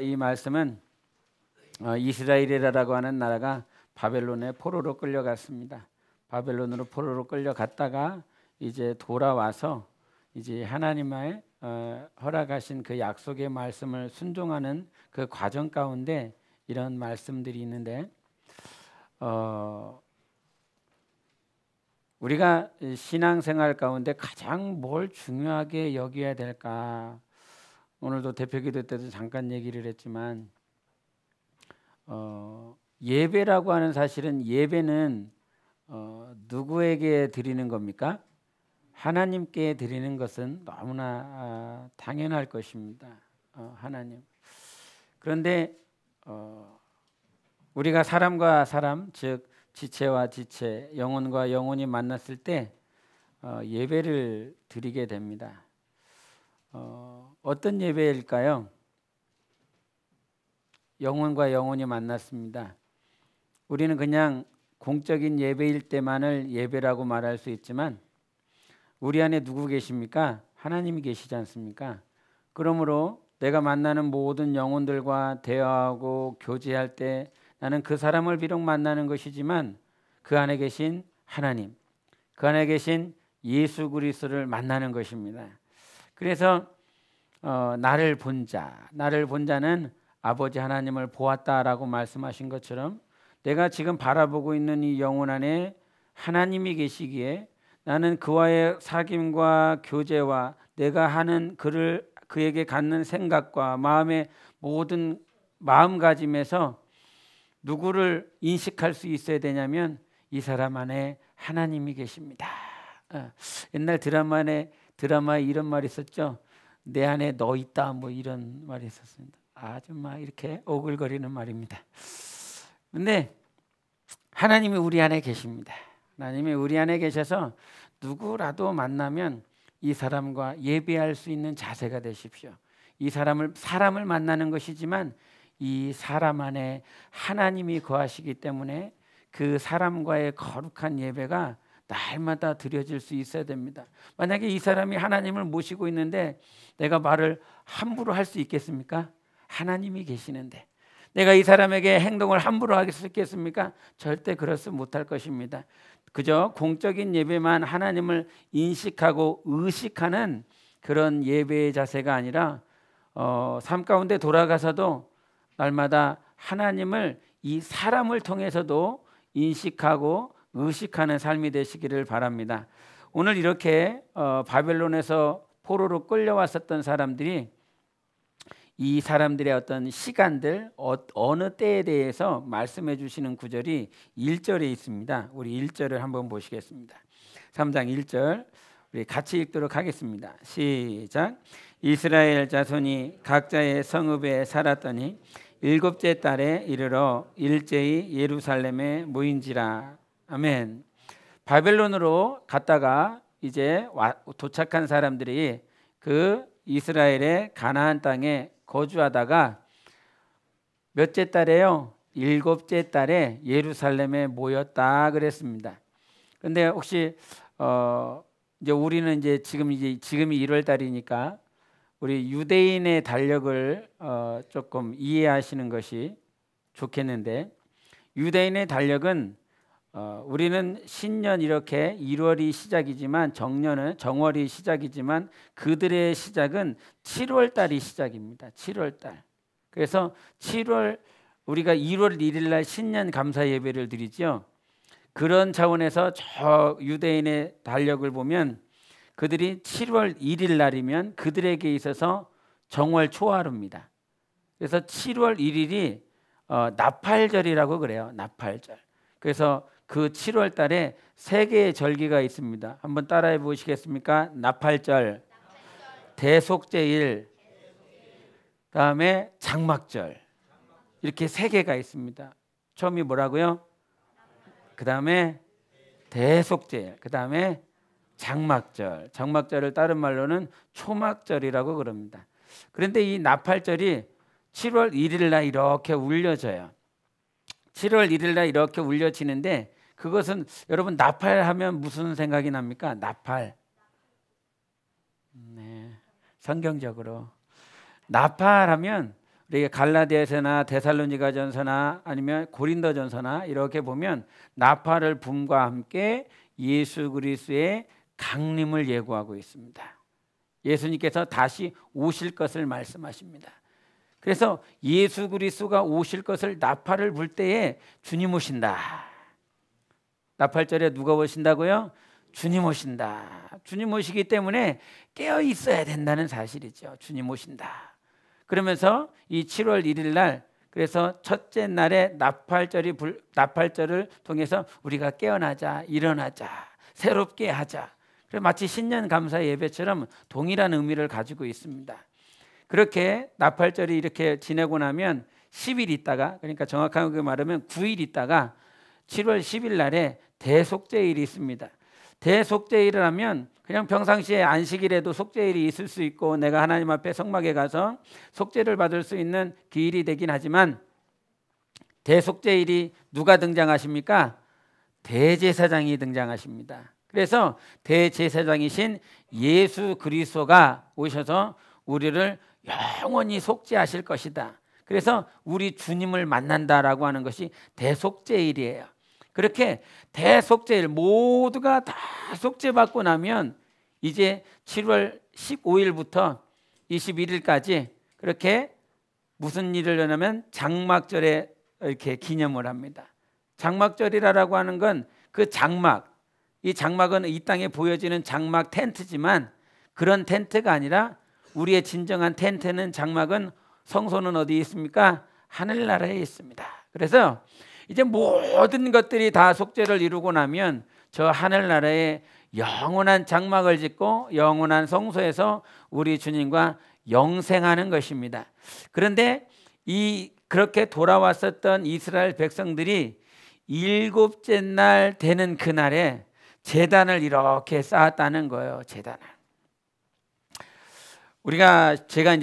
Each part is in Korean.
이 말씀은 이스라엘이라고 하는 나라가 바벨론의 포로로 끌려갔습니다. 바벨론으로 포로로 끌려갔다가 이제 돌아와서 이제 하나님의 허락하신 그 약속의 말씀을 순종하는 그 과정 가운데 이런 말씀들이 있는데 우리가 신앙생활 가운데 가장 뭘 중요하게 여겨야 될까? 오늘도 대표기도 때도 잠깐 얘기를 했지만 예배라고 하는 사실은 예배는 누구에게 드리는 겁니까? 하나님께 드리는 것은 너무나 당연할 것입니다. 하나님. 그런데 우리가 사람과 사람, 즉 지체와 지체, 영혼과 영혼이 만났을 때 예배를 드리게 됩니다. 어떤 예배일까요? 영혼과 영혼이 만났습니다. 우리는 그냥 공적인 예배일 때만을 예배라고 말할 수 있지만 우리 안에 누구 계십니까? 하나님이 계시지 않습니까? 그러므로 내가 만나는 모든 영혼들과 대화하고 교제할 때 나는 그 사람을 비록 만나는 것이지만 그 안에 계신 하나님, 그 안에 계신 예수 그리스도를 만나는 것입니다. 그래서 나를 본 자는 아버지 하나님을 보았다라고 말씀하신 것처럼 내가 지금 바라보고 있는 이 영혼 안에 하나님이 계시기에 나는 그와의 사귐과 교제와 내가 하는 그에게 갖는 생각과 마음의 모든 마음가짐에서 누구를 인식할 수 있어야 되냐면 이 사람 안에 하나님이 계십니다. 옛날 드라마에 이런 말이 있었죠. 내 안에 너 있다, 뭐 이런 말이 있었습니다. 아주 막 이렇게 오글거리는 말입니다. 근데 하나님이 우리 안에 계십니다. 하나님이 우리 안에 계셔서 누구라도 만나면 이 사람과 예배할 수 있는 자세가 되십시오. 이 사람을 만나는 것이지만 이 사람 안에 하나님이 거하시기 때문에 그 사람과의 거룩한 예배가 날마다 드려질 수 있어야 됩니다. 만약에 이 사람이 하나님을 모시고 있는데 내가 말을 함부로 할 수 있겠습니까? 하나님이 계시는데 내가 이 사람에게 행동을 함부로 할 수 있겠습니까? 절대 그렇지 못할 것입니다. 그저 공적인 예배만 하나님을 인식하고 의식하는 그런 예배의 자세가 아니라 삶 가운데 돌아가서도 날마다 하나님을 이 사람을 통해서도 인식하고 의식하는 삶이 되시기를 바랍니다. 오늘 이렇게 바벨론에서 포로로 끌려왔었던 사람들이 이 사람들의 어떤 시간들 어느 때에 대해서 말씀해 주시는 구절이 1절에 있습니다. 우리 1절을 한번 보시겠습니다. 3장 1절 우리 같이 읽도록 하겠습니다. 시작. 이스라엘 자손이 각자의 성읍에 살았더니 7째 달에 이르러 일제히 예루살렘에 모인지라. 아멘. 바벨론으로 갔다가 이제 도착한 사람들이 그 이스라엘의 가나안 땅에 거주하다가 몇째 달에요? 7째 달에 예루살렘에 모였다 그랬습니다. 그런데 혹시 이제 우리는 이제 지금이 1월 달이니까 우리 유대인의 달력을 조금 이해하시는 것이 좋겠는데 유대인의 달력은 우리는 신년 이렇게 1월이 시작이지만 정월이 시작이지만 그들의 시작은 7월 달이 시작입니다. 7월 달. 그래서 7월 우리가 1월 1일 날 신년 감사 예배를 드리죠. 그런 차원에서 저 유대인의 달력을 보면 그들이 7월 1일 날이면 그들에게 있어서 정월 초하루입니다. 그래서 7월 1일이 나팔절이라고 그래요. 나팔절. 그래서 그 7월 달에 3개의 절기가 있습니다. 한번 따라해 보시겠습니까? 나팔절, 대속제일, 그다음에 장막절. 이렇게 3개가 있습니다. 처음이 뭐라고요? 그다음에 대속제일, 그다음에 장막절. 장막절을 다른 말로는 초막절이라고 그럽니다. 그런데 이 나팔절이 7월 1일 날 이렇게 울려져요. 7월 1일 날 이렇게 울려지는데 그것은 여러분 나팔하면 무슨 생각이 납니까? 나팔. 네, 성경적으로 나팔하면 우리가 갈라디아서나 데살로니가전서나 아니면 고린도전서나 이렇게 보면 나팔을 붐과 함께 예수 그리스도의 강림을 예고하고 있습니다. 예수님께서 다시 오실 것을 말씀하십니다. 그래서 예수 그리스도가 오실 것을 나팔을 불 때에 주님 오신다. 나팔절에 누가 오신다고요? 주님 오신다. 주님 오시기 때문에 깨어 있어야 된다는 사실이죠. 주님 오신다. 그러면서 이 7월 1일 날, 그래서 첫째 날에 나팔절을 통해서 우리가 깨어나자, 일어나자, 새롭게 하자. 그래서 마치 신년 감사 예배처럼 동일한 의미를 가지고 있습니다. 그렇게 나팔절이 이렇게 지내고 나면 10일 있다가, 그러니까 정확하게 말하면 9일 있다가 7월 10일 날에 대속죄일이 있습니다. 대속죄일을 하면 그냥 평상시에 안식일에도 속죄일이 있을 수 있고 내가 하나님 앞에 성막에 가서 속죄를 받을 수 있는 기일이 되긴 하지만, 대속죄일이 누가 등장하십니까? 대제사장이 등장하십니다. 그래서 대제사장이신 예수 그리스도가 오셔서 우리를 영원히 속죄하실 것이다. 그래서 우리 주님을 만난다라고 하는 것이 대속죄일이에요. 그렇게 대속죄일 모두가 다 속죄받고 나면 이제 7월 15일부터 21일까지 그렇게 무슨 일을 하냐면 장막절에 이렇게 기념을 합니다. 장막절이라고 하는 건 그 장막, 이 장막은 이 땅에 보여지는 장막 텐트지만 그런 텐트가 아니라 우리의 진정한 텐트는, 장막은, 성소는 어디에 있습니까? 하늘나라에 있습니다. 그래서 이제 모든 것들이 다 속죄를 이루고 나면 저 하늘나라에 영원한 장막을 짓고 영원한 성소에서 우리 주님과 영생하는 것입니다. 그런데 그렇게 돌아왔었던 이스라엘 백성들이 7째 날 되는 그날에 제단을 이렇게 쌓았다는 거예요. 제단을.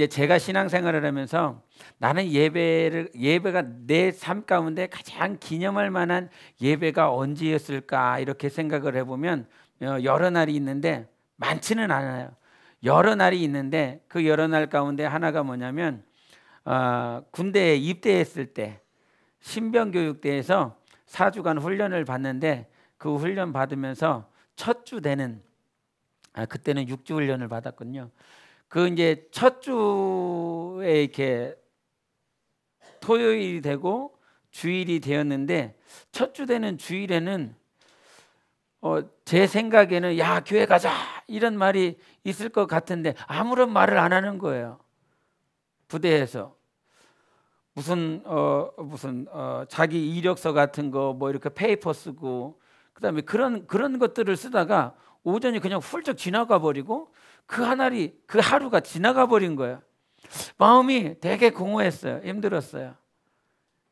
제가 신앙생활을 하면서 나는 예배가 내 삶 가운데 가장 기념할 만한 예배가 언제였을까 이렇게 생각을 해보면 여러 날이 있는데, 많지는 않아요. 여러 날이 있는데 그 여러 날 가운데 하나가 뭐냐면 군대에 입대했을 때 신병교육대에서 4주간 훈련을 받는데, 그 훈련 받으면서 첫 주 되는, 그때는 6주 훈련을 받았거든요. 그 이제 첫 주에 이렇게 토요일이 되고 주일이 되었는데, 첫 주 되는 주일에는 제 생각에는 야, 교회 가자 이런 말이 있을 것 같은데 아무런 말을 안 하는 거예요. 부대에서 무슨 자기 이력서 같은 거 뭐 이렇게 페이퍼 쓰고, 그다음에 그런 것들을 쓰다가 오전이 그냥 훌쩍 지나가 버리고 그 하루가 지나가 버린 거예요. 마음이 되게 공허했어요. 힘들었어요.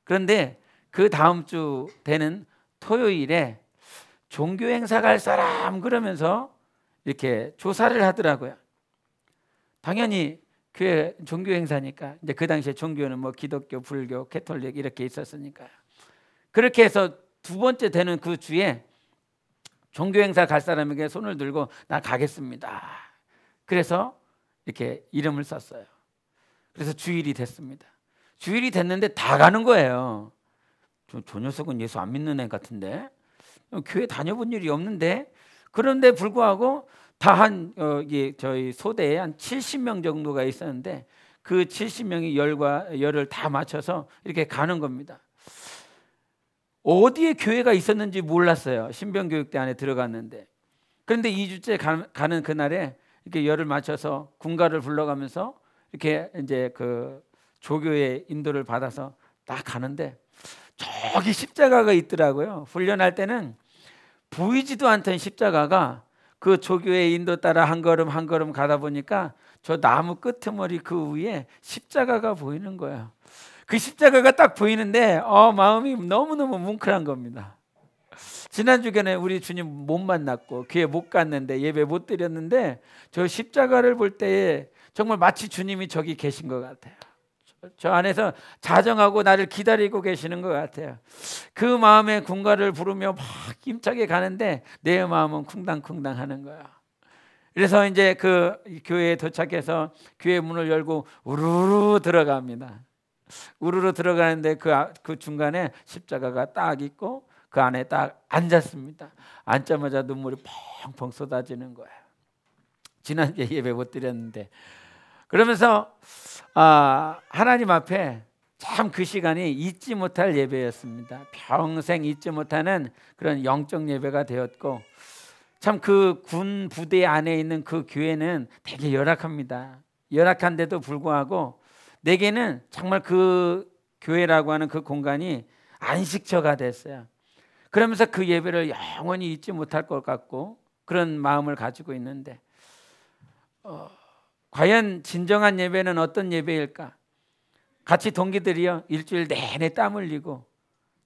그런데 그 다음 주 되는 토요일에 종교 행사 갈 사람 그러면서 이렇게 조사를 하더라고요. 당연히 교회 종교 행사니까, 이제 그 당시에 종교는 뭐 기독교, 불교, 캐톨릭 이렇게 있었으니까요. 그렇게 해서 두 번째 되는 그 주에 종교 행사 갈 사람에게 손을 들고 나 가겠습니다. 그래서 이렇게 이름을 썼어요. 그래서 주일이 됐습니다. 주일이 됐는데 다 가는 거예요. 저 녀석은 예수 안 믿는 애 같은데, 교회 다녀본 일이 없는데. 그런데 불구하고 저희 소대에 한 70명 정도가 있었는데 그 70명이 열을 다 맞춰서 이렇게 가는 겁니다. 어디에 교회가 있었는지 몰랐어요. 신병교육대 안에 들어갔는데. 그런데 2주째 가는 그날에 이렇게 열을 맞춰서 군가를 불러가면서 이렇게 이제 그 조교의 인도를 받아서 딱 가는데 저기 십자가가 있더라고요. 훈련할 때는 보이지도 않던 십자가가 그 조교의 인도 따라 한 걸음 한 걸음 가다 보니까 저 나무 끄트머리 그 위에 십자가가 보이는 거예요. 그 십자가가 딱 보이는데 마음이 너무너무 뭉클한 겁니다. 지난주에는 우리 주님 못 만났고 교회 못 갔는데, 예배 못 드렸는데, 저 십자가를 볼 때에 정말 마치 주님이 저기 계신 것 같아요. 저 안에서 자정하고 나를 기다리고 계시는 것 같아요. 그 마음에 군가를 부르며 막 힘차게 가는데 내 마음은 쿵당쿵당 하는 거야. 그래서 이제 그 교회에 도착해서 교회 문을 열고 우르르 들어갑니다. 우르르 들어가는데 그 중간에 십자가가 딱 있고 그 안에 딱 앉았습니다. 앉자마자 눈물이 펑펑 쏟아지는 거예요. 지난주에 예배 못 드렸는데, 그러면서 하나님 앞에 참 그 시간이 잊지 못할 예배였습니다. 평생 잊지 못하는 그런 영적 예배가 되었고, 참 그 군 부대 안에 있는 그 교회는 되게 열악합니다. 열악한데도 불구하고 내게는 정말 그 교회라고 하는 그 공간이 안식처가 됐어요. 그러면서 그 예배를 영원히 잊지 못할 것 같고 그런 마음을 가지고 있는데, 과연 진정한 예배는 어떤 예배일까? 같이 동기들이요, 일주일 내내 땀 흘리고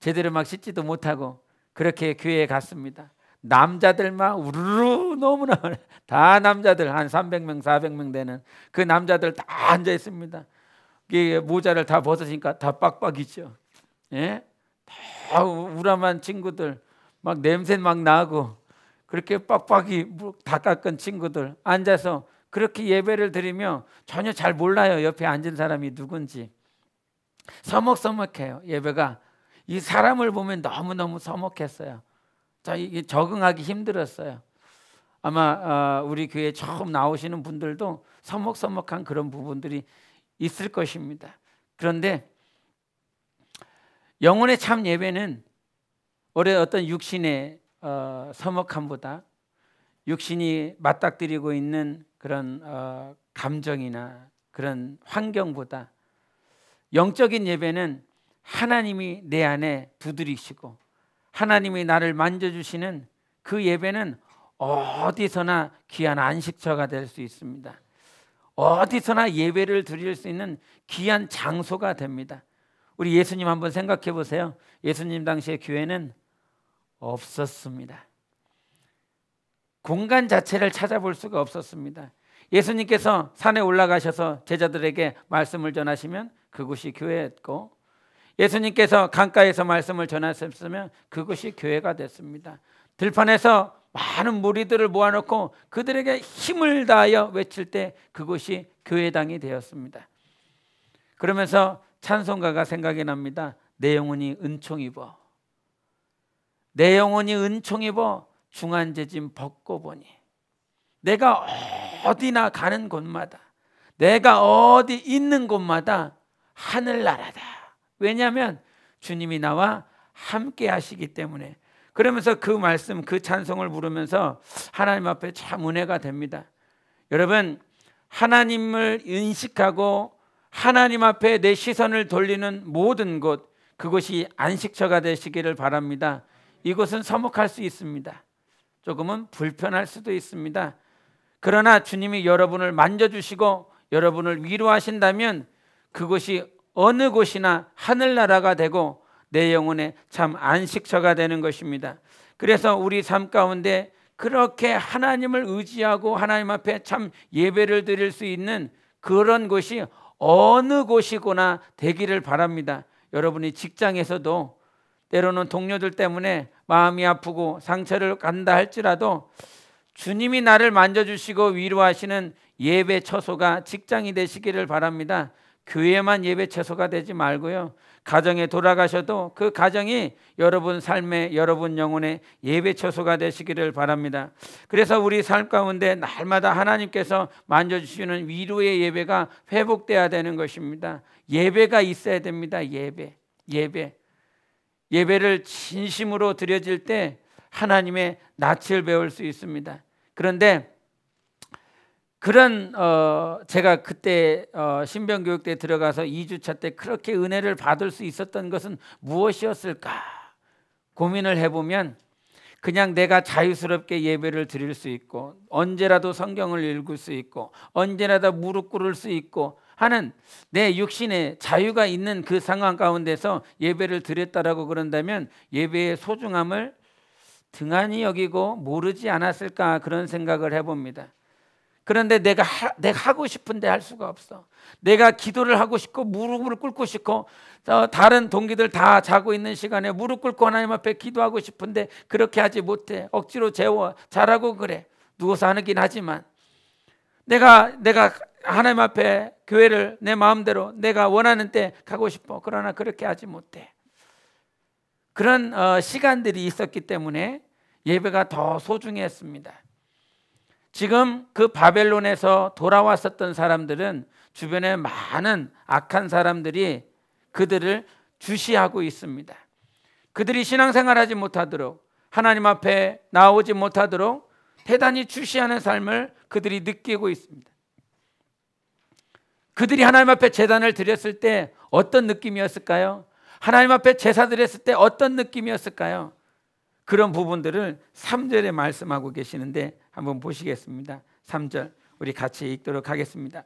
제대로 막 씻지도 못하고 그렇게 교회에 갔습니다. 남자들만 우르르 너무나 다 남자들 한 300명 400명 되는 그 남자들 다 앉아 있습니다. 모자를 다 벗으니까 다 빡빡이죠. 예? 다 우람한 친구들, 막 냄새 막 나고 그렇게 빡빡이 다 깎은 친구들 앉아서 그렇게 예배를 드리며 전혀 잘 몰라요, 옆에 앉은 사람이 누군지. 서먹서먹해요, 예배가. 이 사람을 보면 너무너무 서먹했어요. 이게 적응하기 힘들었어요. 아마 우리 교회 처음 나오시는 분들도 서먹서먹한 그런 부분들이 있을 것입니다. 그런데 영혼의 참 예배는 올해 어떤 육신의 서먹함보다, 육신이 맞닥뜨리고 있는 그런 감정이나 그런 환경보다, 영적인 예배는 하나님이 내 안에 두드리시고 하나님이 나를 만져주시는 그 예배는 어디서나 귀한 안식처가 될 수 있습니다. 어디서나 예배를 드릴 수 있는 귀한 장소가 됩니다. 우리 예수님 한번 생각해 보세요. 예수님 당시의 교회는 없었습니다. 공간 자체를 찾아볼 수가 없었습니다. 예수님께서 산에 올라가셔서 제자들에게 말씀을 전하시면 그곳이 교회였고, 예수님께서 강가에서 말씀을 전하셨으면 그것이 교회가 됐습니다. 들판에서 많은 무리들을 모아놓고 그들에게 힘을 다하여 외칠 때 그것이 교회당이 되었습니다. 그러면서 찬송가가 생각이 납니다. 내 영혼이 은총 입어, 내 영혼이 은총 입어 중한제짐 벗고 보니. 내가 어디나 가는 곳마다, 내가 어디 있는 곳마다 하늘나라다. 왜냐하면 주님이 나와 함께 하시기 때문에. 그러면서 그 말씀, 그 찬송을 부르면서 하나님 앞에 참 은혜가 됩니다. 여러분, 하나님을 인식하고 하나님 앞에 내 시선을 돌리는 모든 곳, 그것이 안식처가 되시기를 바랍니다. 이곳은 서먹할 수 있습니다. 조금은 불편할 수도 있습니다. 그러나 주님이 여러분을 만져주시고 여러분을 위로하신다면 그곳이 어느 곳이나 하늘나라가 되고 내 영혼의 참 안식처가 되는 것입니다. 그래서 우리 삶 가운데 그렇게 하나님을 의지하고 하나님 앞에 참 예배를 드릴 수 있는 그런 곳이 어느 곳이거나 되기를 바랍니다. 여러분이 직장에서도 때로는 동료들 때문에 마음이 아프고 상처를 간다 할지라도 주님이 나를 만져주시고 위로하시는 예배 처소가 직장이 되시기를 바랍니다. 교회만 예배 처소가 되지 말고요, 가정에 돌아가셔도 그 가정이 여러분 삶의, 여러분 영혼의 예배 처소가 되시기를 바랍니다. 그래서 우리 삶 가운데 날마다 하나님께서 만져주시는 위로의 예배가 회복돼야 되는 것입니다. 예배가 있어야 됩니다. 예배를 진심으로 드려질 때 하나님의 낯을 배울 수 있습니다. 그런데 그런 제가 그때 신병교육 때 들어가서 2주차 때 그렇게 은혜를 받을 수 있었던 것은 무엇이었을까 고민을 해보면, 그냥 내가 자유스럽게 예배를 드릴 수 있고 언제라도 성경을 읽을 수 있고 언제라도 무릎 꿇을 수 있고 하는 내 육신의 자유가 있는 그 상황 가운데서 예배를 드렸다라고 그런다면 예배의 소중함을 등한히 여기고 모르지 않았을까, 그런 생각을 해봅니다. 그런데 내가 하고 싶은데 할 수가 없어. 내가 기도를 하고 싶고 무릎을 꿇고 싶고 다른 동기들 다 자고 있는 시간에 무릎 꿇고 하나님 앞에 기도하고 싶은데 그렇게 하지 못해. 억지로 재워 잘하고 그래. 누워서 하긴 하지만 내가 하나님 앞에 교회를 내 마음대로 내가 원하는 때 가고 싶어. 그러나 그렇게 하지 못해. 그런 시간들이 있었기 때문에 예배가 더 소중했습니다. 지금 그 바벨론에서 돌아왔었던 사람들은 주변에 많은 악한 사람들이 그들을 주시하고 있습니다. 그들이 신앙생활하지 못하도록, 하나님 앞에 나오지 못하도록 대단히 주시하는 삶을 그들이 느끼고 있습니다. 그들이 하나님 앞에 제단을 드렸을 때 어떤 느낌이었을까요? 하나님 앞에 제사 드렸을 때 어떤 느낌이었을까요? 그런 부분들을 3절에 말씀하고 계시는데 한번 보시겠습니다. 3절 우리 같이 읽도록 하겠습니다.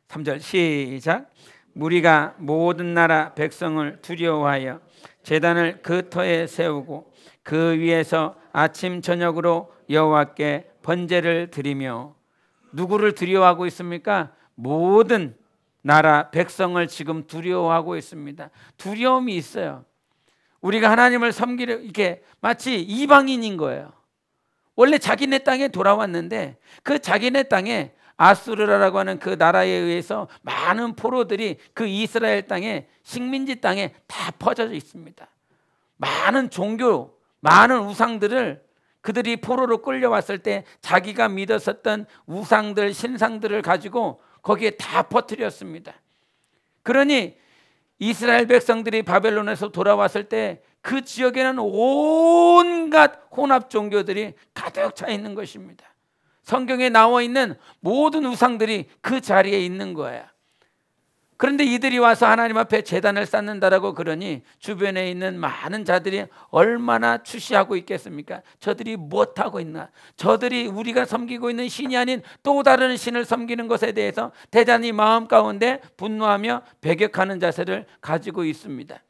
3절 시작. 무리가 모든 나라 백성을 두려워하여 제단을 그 터에 세우고 그 위에서 아침 저녁으로 여호와께 번제를 드리며. 누구를 두려워하고 있습니까? 모든 나라 백성을 지금 두려워하고 있습니다. 두려움이 있어요. 우리가 하나님을 섬기려 이게 마치 이방인인 거예요. 원래 자기네 땅에 돌아왔는데 그 자기네 땅에 아수르라고 하는 그 나라에 의해서 많은 포로들이 그 이스라엘 땅에, 식민지 땅에 다 퍼져 있습니다. 많은 종교, 많은 우상들을 그들이 포로로 끌려왔을 때 자기가 믿었었던 우상들, 신상들을 가지고 거기에 다 퍼뜨렸습니다. 그러니 이스라엘 백성들이 바벨론에서 돌아왔을 때 그 지역에는 온갖 혼합 종교들이 가득 차 있는 것입니다. 성경에 나와 있는 모든 우상들이 그 자리에 있는 거예요. 그런데 이들이 와서 하나님 앞에 제단을 쌓는다라고 그러니 주변에 있는 많은 자들이 얼마나 추시하고 있겠습니까? 저들이 못하고 있나? 저들이 우리가 섬기고 있는 신이 아닌 또 다른 신을 섬기는 것에 대해서 대단히 마음 가운데 분노하며 배격하는 자세를 가지고 있습니다.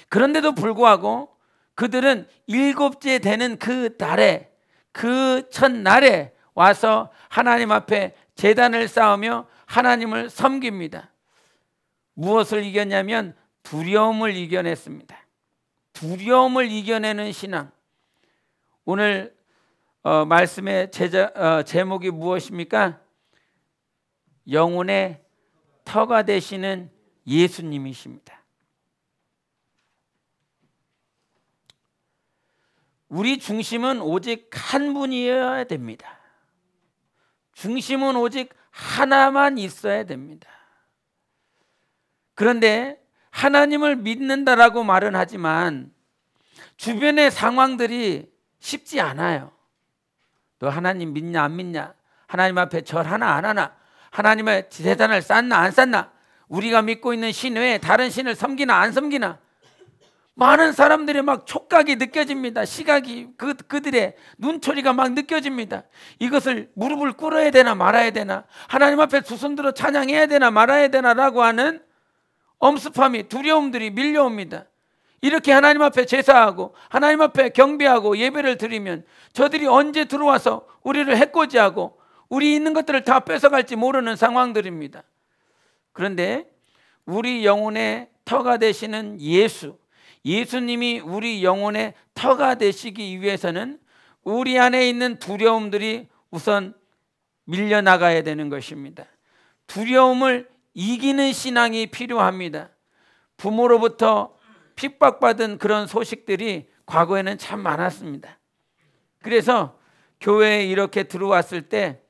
그런데도 불구하고 그들은 7째 되는 그 달에, 그 첫날에 와서 하나님 앞에 제단을 쌓으며 하나님을 섬깁니다. 무엇을 이겼냐면 두려움을 이겨냈습니다. 두려움을 이겨내는 신앙. 오늘 말씀의 제목이 무엇입니까? 영혼의 터가 되시는 예수님이십니다. 우리 중심은 오직 한 분이어야 됩니다. 중심은 오직 하나만 있어야 됩니다. 그런데 하나님을 믿는다라고 말은 하지만 주변의 상황들이 쉽지 않아요. 너 하나님 믿냐 안 믿냐? 하나님 앞에 절 하나 안 하나? 하나님의 제단을 쌓나 안 쌓나? 우리가 믿고 있는 신 외에 다른 신을 섬기나 안 섬기나? 많은 사람들이 막 촉각이 느껴집니다. 시각이 그들의 눈초리가 막 느껴집니다. 이것을 무릎을 꿇어야 되나 말아야 되나, 하나님 앞에 두 손 들어 찬양해야 되나 말아야 되나라고 하는 엄습함이, 두려움들이 밀려옵니다. 이렇게 하나님 앞에 제사하고 하나님 앞에 경배하고 예배를 드리면 저들이 언제 들어와서 우리를 해코지하고 우리 있는 것들을 다 뺏어갈지 모르는 상황들입니다. 그런데 우리 영혼의 터가 되시는 예수님이 우리 영혼의 터가 되시기 위해서는 우리 안에 있는 두려움들이 우선 밀려나가야 되는 것입니다. 두려움을 이기는 신앙이 필요합니다. 부모로부터 핍박받은 그런 소식들이 과거에는 참 많았습니다. 그래서 교회에 이렇게 들어왔을 때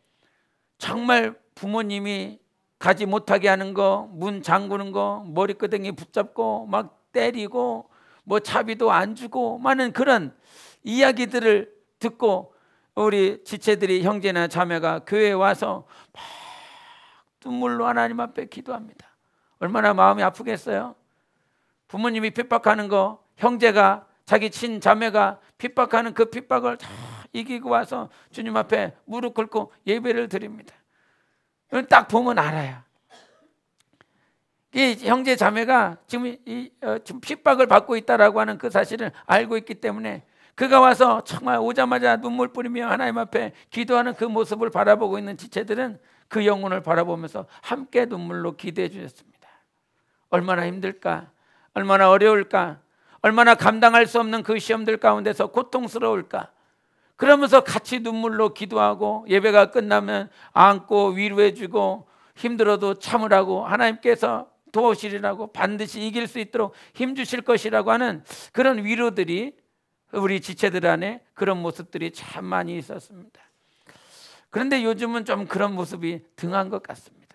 정말 부모님이 가지 못하게 하는 거, 문 잠그는 거, 머리끄댕이 붙잡고 막 때리고 뭐 차비도 안 주고 많은 그런 이야기들을 듣고 우리 지체들이, 형제나 자매가 교회에 와서 막 눈물로 하나님 앞에 기도합니다. 얼마나 마음이 아프겠어요? 부모님이 핍박하는 거, 형제가, 자기 친자매가 핍박하는 그 핍박을 다 이기고 와서 주님 앞에 무릎 꿇고 예배를 드립니다. 딱 보면 알아요. 이 형제 자매가 지금 핍박을 받고 있다라고 하는 그 사실을 알고 있기 때문에 그가 와서 정말 오자마자 눈물 뿌리며 하나님 앞에 기도하는 그 모습을 바라보고 있는 지체들은 그 영혼을 바라보면서 함께 눈물로 기도해 주셨습니다. 얼마나 힘들까? 얼마나 어려울까? 얼마나 감당할 수 없는 그 시험들 가운데서 고통스러울까? 그러면서 같이 눈물로 기도하고 예배가 끝나면 안고 위로해 주고 힘들어도 참으라고, 하나님께서 도우시리라고, 반드시 이길 수 있도록 힘주실 것이라고 하는 그런 위로들이 우리 지체들 안에 그런 모습들이 참 많이 있었습니다. 그런데 요즘은 좀 그런 모습이 등한 것 같습니다.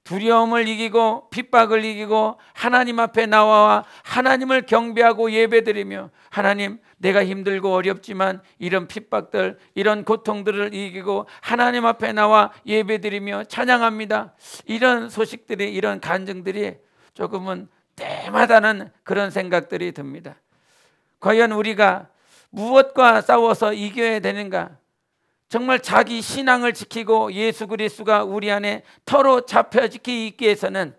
두려움을 이기고 핍박을 이기고 하나님 앞에 나와 하나님을 경배하고 예배드리며, 하나님, 내가 힘들고 어렵지만 이런 핍박들, 이런 고통들을 이기고 하나님 앞에 나와 예배드리며 찬양합니다. 이런 소식들이, 이런 간증들이 조금은 때마다는 그런 생각들이 듭니다. 과연 우리가 무엇과 싸워서 이겨야 되는가? 정말 자기 신앙을 지키고 예수 그리스도가 우리 안에 터로 잡혀지기 있기 위해서는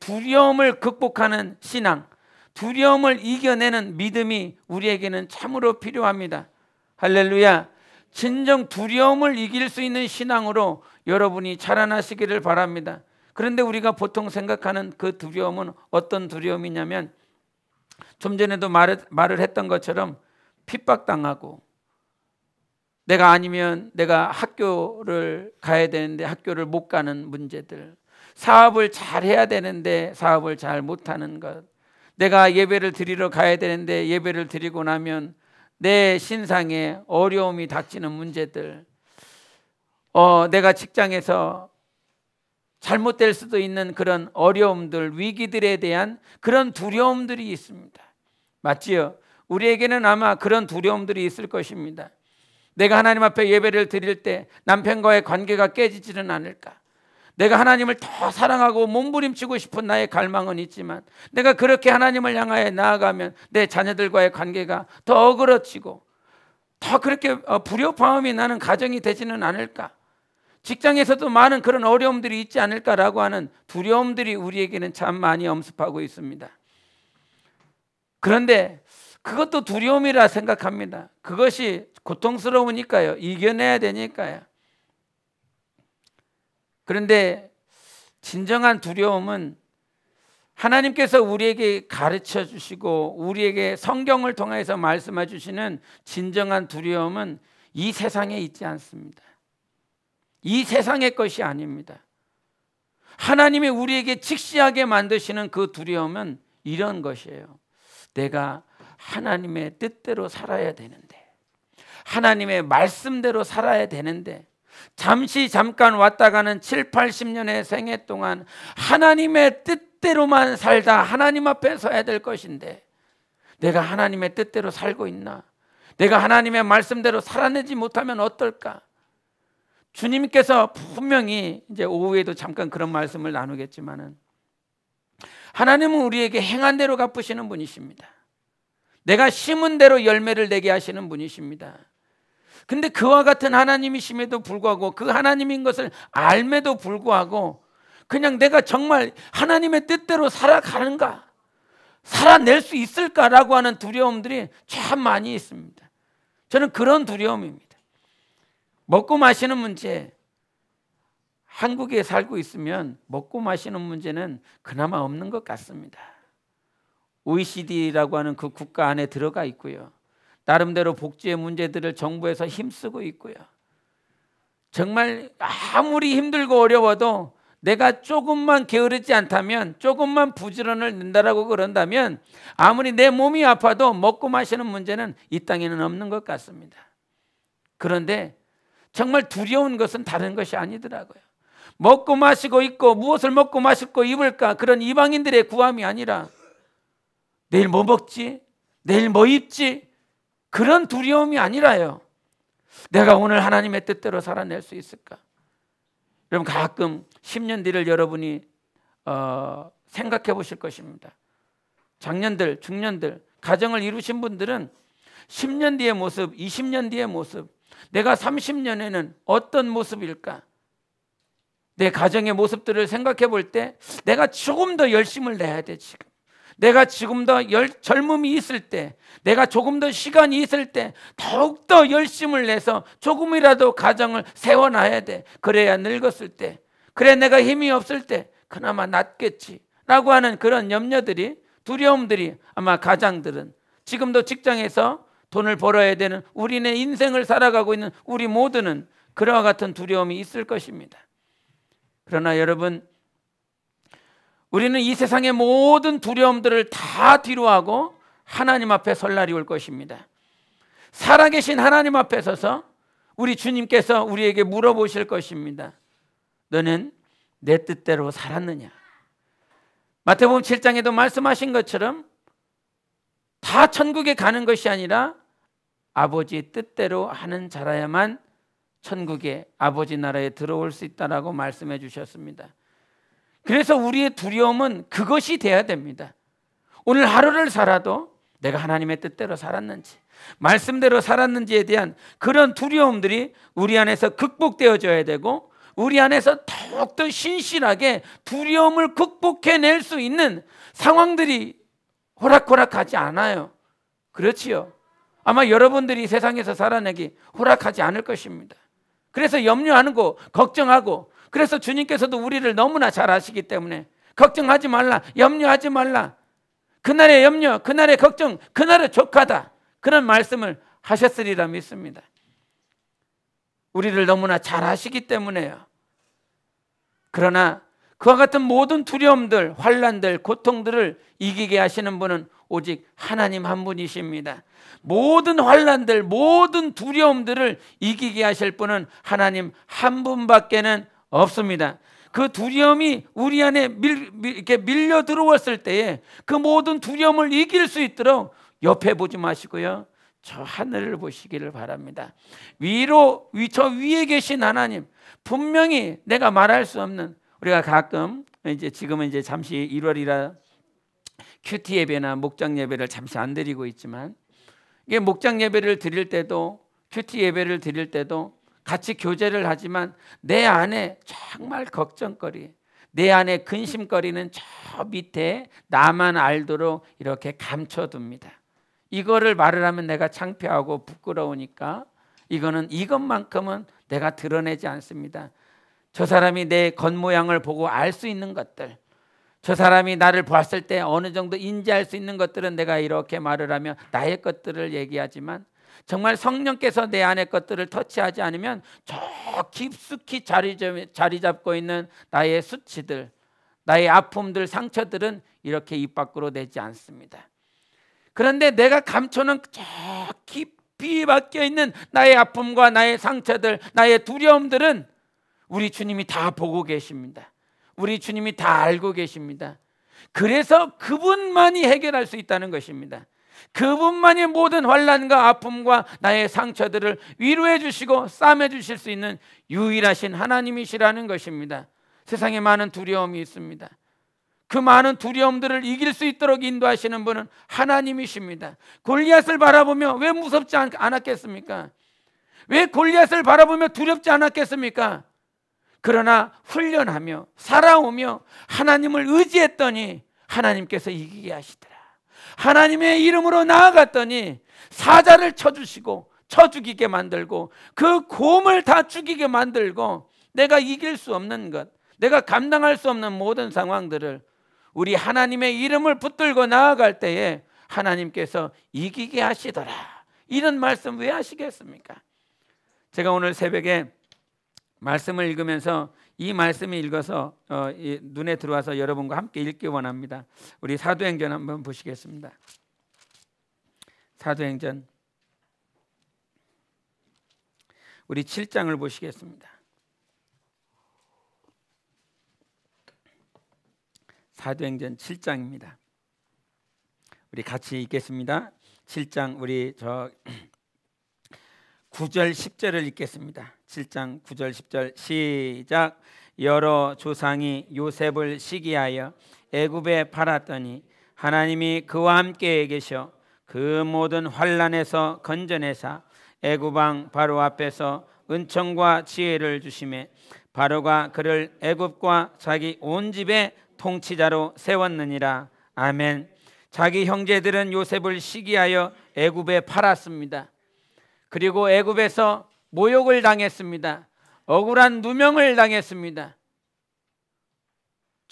두려움을 극복하는 신앙, 두려움을 이겨내는 믿음이 우리에게는 참으로 필요합니다. 할렐루야. 진정 두려움을 이길 수 있는 신앙으로 여러분이 자라나시기를 바랍니다. 그런데 우리가 보통 생각하는 그 두려움은 어떤 두려움이냐면, 좀 전에도 말을 했던 것처럼 핍박당하고, 내가 아니면 내가 학교를 가야 되는데 학교를 못 가는 문제들, 사업을 잘 해야 되는데 사업을 잘 못하는 것, 내가 예배를 드리러 가야 되는데 예배를 드리고 나면 내 신상에 어려움이 닥치는 문제들, 내가 직장에서 잘못될 수도 있는 그런 어려움들, 위기들에 대한 그런 두려움들이 있습니다. 맞지요? 우리에게는 아마 그런 두려움들이 있을 것입니다. 내가 하나님 앞에 예배를 드릴 때 남편과의 관계가 깨지지는 않을까? 내가 하나님을 더 사랑하고 몸부림치고 싶은 나의 갈망은 있지만, 내가 그렇게 하나님을 향하여 나아가면 내 자녀들과의 관계가 더 어그러지고 더 그렇게 불협화음이 나는 가정이 되지는 않을까? 직장에서도 많은 그런 어려움들이 있지 않을까라고 하는 두려움들이 우리에게는 참 많이 엄습하고 있습니다. 그런데 그것도 두려움이라 생각합니다. 그것이 고통스러우니까요. 이겨내야 되니까요. 그런데 진정한 두려움은 하나님께서 우리에게 가르쳐 주시고 우리에게 성경을 통해서 말씀해 주시는 진정한 두려움은 이 세상에 있지 않습니다. 이 세상의 것이 아닙니다. 하나님이 우리에게 직시하게 만드시는 그 두려움은 이런 것이에요. 내가 하나님의 뜻대로 살아야 되는데, 하나님의 말씀대로 살아야 되는데, 잠깐 왔다 가는 7, 80년의 생애 동안 하나님의 뜻대로만 살다 하나님 앞에 서야 될 것인데, 내가 하나님의 뜻대로 살고 있나? 내가 하나님의 말씀대로 살아내지 못하면 어떨까? 주님께서 분명히 이제 오후에도 잠깐 그런 말씀을 나누겠지만은, 하나님은 우리에게 행한 대로 갚으시는 분이십니다. 내가 심은 대로 열매를 내게 하시는 분이십니다. 근데 그와 같은 하나님이심에도 불구하고, 그 하나님인 것을 알매도 불구하고 그냥 내가 정말 하나님의 뜻대로 살아가는가, 살아낼 수 있을까라고 하는 두려움들이 참 많이 있습니다. 저는 그런 두려움입니다. 먹고 마시는 문제, 한국에 살고 있으면 먹고 마시는 문제는 그나마 없는 것 같습니다. OECD라고 하는 그 국가 안에 들어가 있고요. 나름대로 복지의 문제들을 정부에서 힘쓰고 있고요. 정말 아무리 힘들고 어려워도 내가 조금만 게으르지 않다면, 조금만 부지런을 낸다라고 그런다면, 아무리 내 몸이 아파도 먹고 마시는 문제는 이 땅에는 없는 것 같습니다. 그런데 정말 두려운 것은 다른 것이 아니더라고요. 먹고 마시고 있고, 무엇을 먹고 마시고 입을까, 그런 이방인들의 구함이 아니라 내일 뭐 먹지? 내일 뭐 입지? 그런 두려움이 아니라요. 내가 오늘 하나님의 뜻대로 살아낼 수 있을까? 여러분, 가끔 10년 뒤를 여러분이 생각해 보실 것입니다. 장년들, 중년들, 가정을 이루신 분들은 10년 뒤의 모습, 20년 뒤의 모습, 내가 30년에는 어떤 모습일까? 내 가정의 모습들을 생각해 볼 때 내가 조금 더 열심을 내야 돼. 지금 내가 지금 더 젊음이 있을 때, 내가 조금 더 시간이 있을 때 더욱더 열심을 내서 조금이라도 가정을 세워놔야 돼. 그래야 늙었을 때, 그래 내가 힘이 없을 때 그나마 낫겠지 라고 하는 그런 염려들이, 두려움들이 아마 가장들은, 지금도 직장에서 돈을 벌어야 되는 우리네 인생을 살아가고 있는 우리 모두는 그와 같은 두려움이 있을 것입니다. 그러나 여러분, 우리는 이 세상의 모든 두려움들을 다 뒤로하고 하나님 앞에 설 날이 올 것입니다. 살아계신 하나님 앞에 서서 우리 주님께서 우리에게 물어보실 것입니다. 너는 내 뜻대로 살았느냐? 마태복음 7장에도 말씀하신 것처럼 다 천국에 가는 것이 아니라 아버지 뜻대로 하는 자라야만 천국에, 아버지 나라에 들어올 수 있다라고 말씀해 주셨습니다. 그래서 우리의 두려움은 그것이 돼야 됩니다. 오늘 하루를 살아도 내가 하나님의 뜻대로 살았는지, 말씀대로 살았는지에 대한 그런 두려움들이 우리 안에서 극복되어져야 되고, 우리 안에서 더욱더 신실하게 두려움을 극복해낼 수 있는 상황들이 호락호락하지 않아요. 그렇지요? 아마 여러분들이 세상에서 살아내기 호락하지 않을 것입니다. 그래서 염려하는 거, 걱정하고, 그래서 주님께서도 우리를 너무나 잘 아시기 때문에 걱정하지 말라, 염려하지 말라, 그날의 염려, 그날의 걱정, 그날의 족하다, 그런 말씀을 하셨으리라 믿습니다. 우리를 너무나 잘 아시기 때문에요. 그러나 그와 같은 모든 두려움들, 환난들, 고통들을 이기게 하시는 분은 오직 하나님 한 분이십니다. 모든 환난들, 모든 두려움들을 이기게 하실 분은 하나님 한 분밖에는 없습니다. 그 두려움이 우리 안에 이렇게 밀려 들어왔을 때에 그 모든 두려움을 이길 수 있도록 옆에 보지 마시고요, 저 하늘을 보시기를 바랍니다. 저 위에 계신 하나님, 분명히 내가 말할 수 없는, 우리가 가끔 지금은 잠시 1월이라 큐티 예배나 목장 예배를 잠시 안 드리고 있지만, 이게 목장 예배를 드릴 때도 큐티 예배를 드릴 때도 같이 교제를 하지만 내 안에 정말 걱정거리, 내 안에 근심거리는 저 밑에 나만 알도록 이렇게 감춰둡니다. 이거를 말을 하면 내가 창피하고 부끄러우니까 이것만큼은 내가 드러내지 않습니다. 저 사람이 내 겉모양을 보고 알 수 있는 것들, 저 사람이 나를 봤을 때 어느 정도 인지할 수 있는 것들은 내가 이렇게 말을 하며 나의 것들을 얘기하지만, 정말 성령께서 내 안의 것들을 터치하지 않으면 저 깊숙이 자리 잡고 있는 나의 수치들, 나의 아픔들, 상처들은 이렇게 입 밖으로 내지 않습니다. 그런데 내가 감춰놓은 저 깊이 박혀 있는 나의 아픔과 나의 상처들, 나의 두려움들은 우리 주님이 다 보고 계십니다. 우리 주님이 다 알고 계십니다. 그래서 그분만이 해결할 수 있다는 것입니다. 그분만이 모든 환난과 아픔과 나의 상처들을 위로해 주시고 싸매 주실 수 있는 유일하신 하나님이시라는 것입니다. 세상에 많은 두려움이 있습니다. 그 많은 두려움들을 이길 수 있도록 인도하시는 분은 하나님이십니다. 골리앗을 바라보며 왜 무섭지 않았겠습니까? 왜 골리앗을 바라보며 두렵지 않았겠습니까? 그러나 훈련하며 살아오며 하나님을 의지했더니 하나님께서 이기게 하시더라. 하나님의 이름으로 나아갔더니 사자를 쳐주시고 쳐 죽이게 만들고 그 곰을 다 죽이게 만들고, 내가 이길 수 없는 것, 내가 감당할 수 없는 모든 상황들을 우리 하나님의 이름을 붙들고 나아갈 때에 하나님께서 이기게 하시더라. 이런 말씀 왜 하시겠습니까? 제가 오늘 새벽에 말씀을 읽으면서 이 말씀이 읽어서 눈에 들어와서 여러분과 함께 읽기 원합니다. 우리 사도행전 한번 보시겠습니다. 사도행전 우리 7장을 보시겠습니다. 사도행전 7장입니다. 우리 같이 읽겠습니다. 7장 우리 9절 10절을 읽겠습니다. 7장 9절 10절 시작. 여러 조상이 요셉을 시기하여 애굽에 팔았더니 하나님이 그와 함께 계셔 그 모든 환난에서 건져내사 애굽 왕 바로 앞에서 은총과 지혜를 주시매 바로가 그를 애굽과 자기 온 집의 통치자로 세웠느니라. 아멘. 자기 형제들은 요셉을 시기하여 애굽에 팔았습니다. 그리고 애굽에서 모욕을 당했습니다. 억울한 누명을 당했습니다.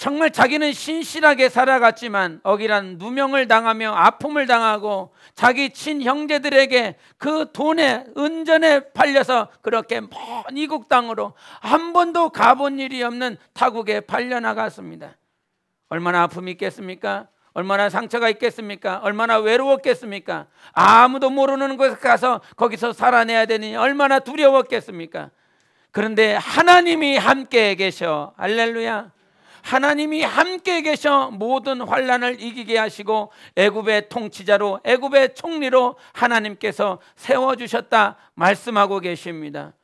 정말 자기는 신실하게 살아갔지만 억울한 누명을 당하며 아픔을 당하고 자기 친형제들에게 그 돈에 은전에 팔려서 그렇게 먼 이국 땅으로 한 번도 가본 일이 없는 타국에 팔려나갔습니다. 얼마나 아픔이 있겠습니까? 얼마나 상처가 있겠습니까? 얼마나 외로웠겠습니까? 아무도 모르는 곳에 가서 거기서 살아내야 되니 얼마나 두려웠겠습니까? 그런데 하나님이 함께 계셔, 할렐루야, 하나님이 함께 계셔 모든 환난을 이기게 하시고 애굽의 통치자로, 애굽의 총리로 하나님께서 세워주셨다 말씀하고 계십니다.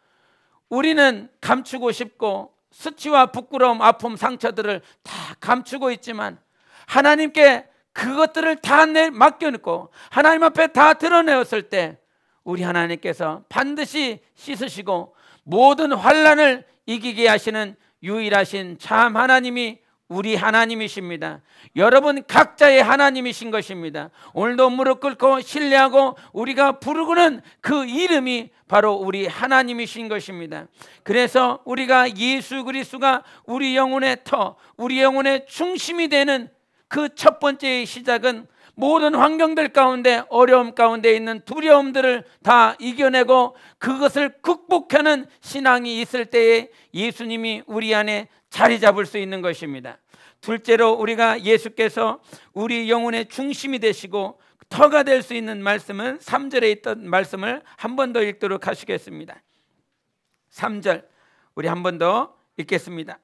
우리는 감추고 싶고 수치와 부끄러움, 아픔, 상처들을 다 감추고 있지만 하나님께 그것들을 다 맡겨놓고 하나님 앞에 다 드러내었을 때 우리 하나님께서 반드시 씻으시고 모든 환난을 이기게 하시는 유일하신 참 하나님이 우리 하나님이십니다. 여러분 각자의 하나님이신 것입니다. 오늘도 무릎 꿇고 신뢰하고 우리가 부르고는 그 이름이 바로 우리 하나님이신 것입니다. 그래서 우리가 예수 그리스도가 우리 영혼의 터, 우리 영혼의 중심이 되는 그 첫 번째 시작은 모든 환경들 가운데, 어려움 가운데 있는 두려움들을 다 이겨내고 그것을 극복하는 신앙이 있을 때에 예수님이 우리 안에 자리 잡을 수 있는 것입니다. 둘째로 우리가 예수께서 우리 영혼의 중심이 되시고 터가 될 수 있는 말씀은 3절에 있던 말씀을 한 번 더 읽도록 하시겠습니다. 3절 우리 한 번 더 읽겠습니다.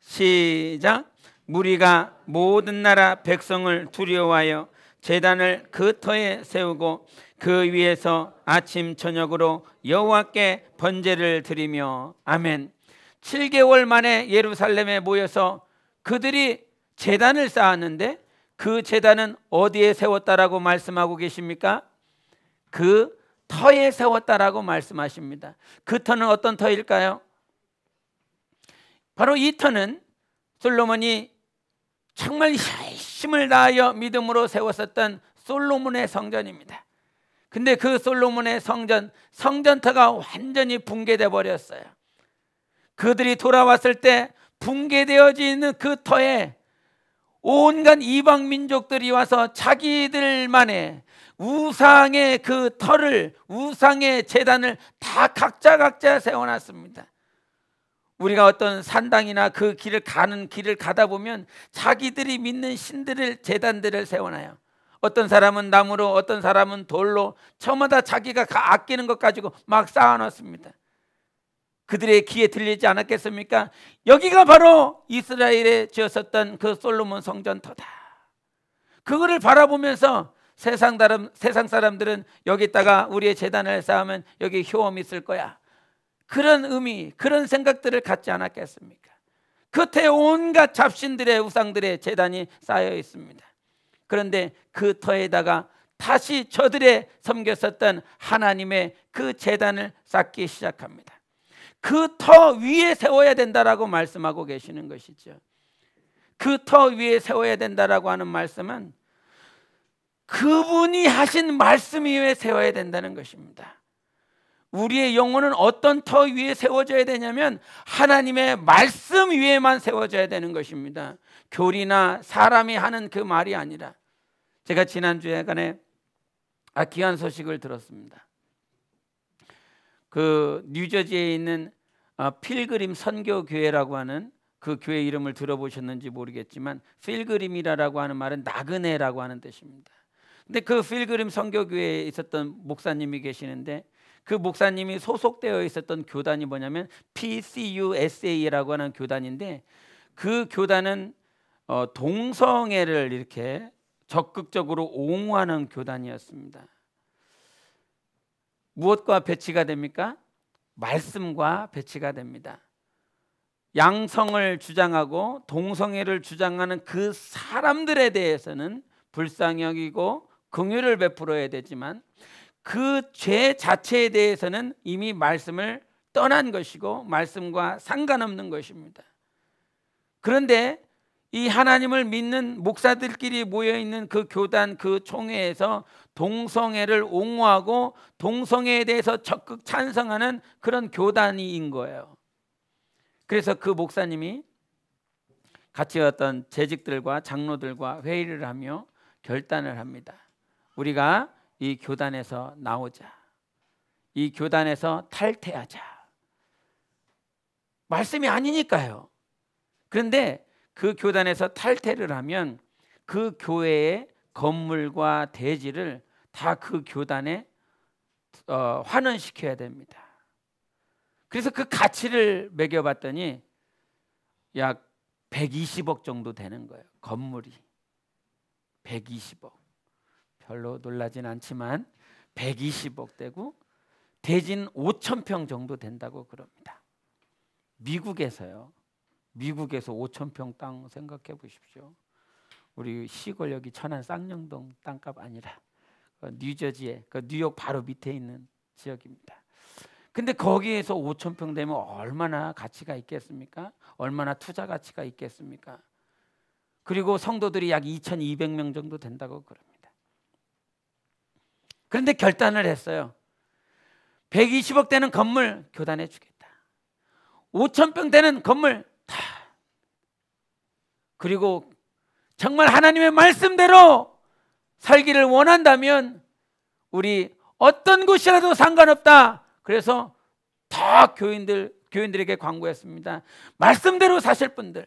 시작. 무리가 모든 나라 백성을 두려워하여 제단을 그 터에 세우고 그 위에서 아침 저녁으로 여호와께 번제를 드리며. 아멘. 7개월 만에 예루살렘에 모여서 그들이 제단을 쌓았는데 그 제단은 어디에 세웠다라고 말씀하고 계십니까? 그 터에 세웠다라고 말씀하십니다. 그 터는 어떤 터일까요? 바로 이 터는 솔로몬이 정말 힘을 다하여 믿음으로 세웠었던 솔로몬의 성전입니다. 근데 그 솔로몬의 성전터가 완전히 붕괴되어 버렸어요. 그들이 돌아왔을 때 붕괴되어져 있는 그 터에 온갖 이방 민족들이 와서 자기들만의 우상의 그 터를, 우상의 제단을 다 각자 세워놨습니다. 우리가 어떤 산당이나 그 길을 가다 보면 자기들이 믿는 신들을, 제단들을 세워놔요. 어떤 사람은 나무로, 어떤 사람은 돌로, 저마다 자기가 아끼는 것 가지고 막 쌓아놨습니다. 그들의 귀에 들리지 않았겠습니까? 여기가 바로 이스라엘에 지었었던 그 솔로몬 성전터다. 그거를 바라보면서 세상 사람들은 여기다가 우리의 제단을 쌓으면 여기 효험이 있을 거야, 그런 의미, 그런 생각들을 갖지 않았겠습니까? 겉에 온갖 잡신들의, 우상들의 제단이 쌓여 있습니다. 그런데 그 터에다가 다시 저들의 섬겼었던 하나님의 그 제단을 쌓기 시작합니다. 그 터 위에 세워야 된다라고 말씀하고 계시는 것이죠. 그 터 위에 세워야 된다라고 하는 말씀은 그분이 하신 말씀 위에 세워야 된다는 것입니다. 우리의 영혼은 어떤 터 위에 세워져야 되냐면 하나님의 말씀 위에만 세워져야 되는 것입니다. 교리나 사람이 하는 그 말이 아니라. 제가 지난주에간에 귀한 소식을 들었습니다. 그 뉴저지에 있는 필그림 선교교회라고 하는 그 교회 이름을 들어보셨는지 모르겠지만, 필그림이라고 하는 말은 나그네라고 하는 뜻입니다. 근데 그 필그림 선교교회에 있었던 목사님이 계시는데, 그 목사님이 소속되어 있었던 교단이 뭐냐면 PCUSA라고 하는 교단인데, 그 교단은 동성애를 이렇게 적극적으로 옹호하는 교단이었습니다. 무엇과 배치가 됩니까? 말씀과 배치가 됩니다. 양성을 주장하고 동성애를 주장하는 그 사람들에 대해서는 불쌍히 여기고 긍휼을 베풀어야 되지만, 그 죄 자체에 대해서는 이미 말씀을 떠난 것이고 말씀과 상관없는 것입니다. 그런데 이 하나님을 믿는 목사들끼리 모여있는 그 교단, 그 총회에서 동성애를 옹호하고 동성애에 대해서 적극 찬성하는 그런 교단인 거예요. 그래서 그 목사님이 같이 어떤 재직들과 장로들과 회의를 하며 결단을 합니다. 우리가 이 교단에서 나오자. 이 교단에서 탈퇴하자. 말씀이 아니니까요. 그런데 그 교단에서 탈퇴를 하면 그 교회의 건물과 대지를 다 그 교단에 환원시켜야 됩니다. 그래서 그 가치를 매겨봤더니 약 120억 정도 되는 거예요. 건물이 120억. 별로 놀라진 않지만 120억 되고 대지는 5,000평 정도 된다고 그럽니다. 미국에서요. 미국에서 5,000평 땅 생각해 보십시오. 우리 시골 여기 천안 쌍용동 땅값 아니라 뉴저지에 그 뉴욕 바로 밑에 있는 지역입니다. 근데 거기에서 5,000평 되면 얼마나 가치가 있겠습니까? 얼마나 투자 가치가 있겠습니까? 그리고 성도들이 약 2,200명 정도 된다고 그럽니다. 그런데 결단을 했어요. 120억 되는 건물 교단에 주겠다. 5,000평 되는 건물 다. 그리고 정말 하나님의 말씀대로 살기를 원한다면 우리 어떤 곳이라도 상관없다. 그래서 다 교인들에게 광고했습니다. 말씀대로 사실 분들,